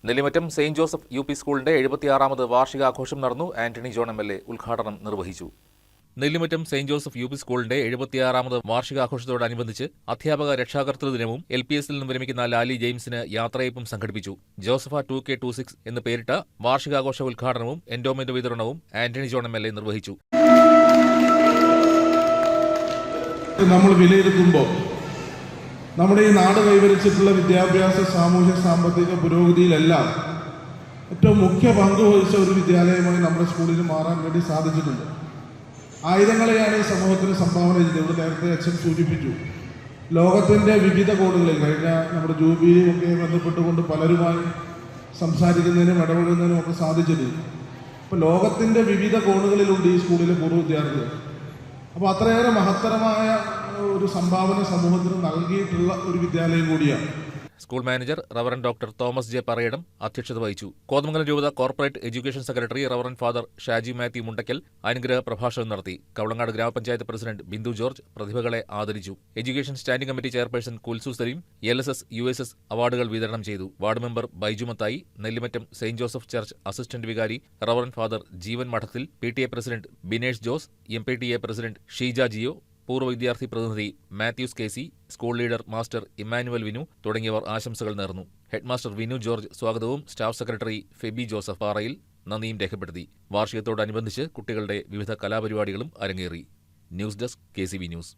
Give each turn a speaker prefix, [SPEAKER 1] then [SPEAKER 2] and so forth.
[SPEAKER 1] Nellimattam saint Joseph UP. സ്കൂളിന്റെ 76ാമത് വാർഷികാഘോഷം നടന്നു. Antony John MLA. ഉദ്ഘാടനം നിർവഹിച്ചു. Nellimattam saint Joseph UP. സ്കൂളിന്റെ 76ാമത് വാർഷികാഘോഷത്തോടനുബന്ധിച്ച് അധ്യാപക രക്ഷാകർതൃ ദിനവും LPS-ൽ നിന്നും വിരമിക്കുന്ന ലാലി ജെയിംസിന് യാത്രയയപ്പും സംഘടിപ്പിച്ചു. ജോസഫ 2K26 എന്ന് പേരിട്ട വാർഷികാഘോഷ ഉദ്ഘാടനവും എൻഡോമെന്റ് വിതരണവും ആന്റണി ജോൺ എം.എൽ.എ. നിർവഹിച്ചു.
[SPEAKER 2] നമ്മൾ വിലയിരുത്തുമ്പോൾ നമ്മുടെ ഈ നാട് കൈവരിച്ചിട്ടുള്ള വിദ്യാഭ്യാസ, സാമൂഹ്യ, സാമ്പത്തിക പുരോഗതിയിലെല്ലാം ഏറ്റവും മുഖ്യ പങ്ക് വഹിച്ച ഒരു വിദ്യാലയമായി നമ്മുടെ സ്കൂളിന് മാറാൻ വേണ്ടി സാധിച്ചിട്ടുണ്ട്. ആയിരങ്ങളെയാണ് ഈ സമൂഹത്തിന് സംഭാവന ചെയ്തത്. ഇവിടെ നേരത്തെ അച്ഛൻ സൂചിപ്പിച്ചു, ലോകത്തിൻ്റെ വിവിധ കോണുകളിൽ കഴിഞ്ഞ നമ്മുടെ ജൂബിലി ഒക്കെ ബന്ധപ്പെട്ടുകൊണ്ട് പലരുമായി സംസാരിക്കുന്നതിനും ഇടപെടുന്നതിനും ഒക്കെ സാധിച്ചിട്ടുണ്ട്. അപ്പോൾ ലോകത്തിൻ്റെ വിവിധ കോണുകളിലുണ്ട് ഈ സ്കൂളിലെ പൂർവ്വ വിദ്യാർത്ഥികൾ. അപ്പോൾ അത്രയേറെ മഹത്തരമായ ഒരു സംഭാവന സമൂഹത്തിന് നൽകിയിട്ടുള്ള ഒരു വിദ്യാലയം കൂടിയാണ്.
[SPEAKER 1] School manager reverend doctor Thomas J Parayadam അധ്യക്ഷത വഹിച്ചു. കോതമംഗലം രൂപത corporate education secretary reverend father Shaji Mathew Mundakkal അനുഗ്രഹ പ്രഭാഷണം നടത്തി. കവളങ്ങാട് ഗ്രാമപഞ്ചായത്ത് പ്രസിഡന്റ് ബിന്ദു ജോർജ് പ്രതിഭകളെ ആദരിച്ചു. Education standing committee chairperson Kulsu Salim LSS USS അവാർഡുകൾ വിതരണം ചെയ്തു. Ward member Baiju Mathai, Nellimattam saint Joseph church assistant വികാരി reverend father Jeevan Madathil, PTA president Binesh Jose, MPTA president Sheeja Jio, പൂർവ്വ വിദ്യാർത്ഥി പ്രതിനിധി Mathews KC, school leader master Immanuel Vinu തുടങ്ങിയവർ ആശംസകൾ നേർന്നു. ഹെഡ്മാസ്റ്റർ വിനു ജോർജ് സ്വാഗതവും staff secretary Febi Joseph Parayil നന്ദിയും രേഖപ്പെടുത്തി. വാർഷികത്തോടനുബന്ധിച്ച് കുട്ടികളുടെ വിവിധ കലാപരിപാടികളും അരങ്ങേറി. News desk KCB news.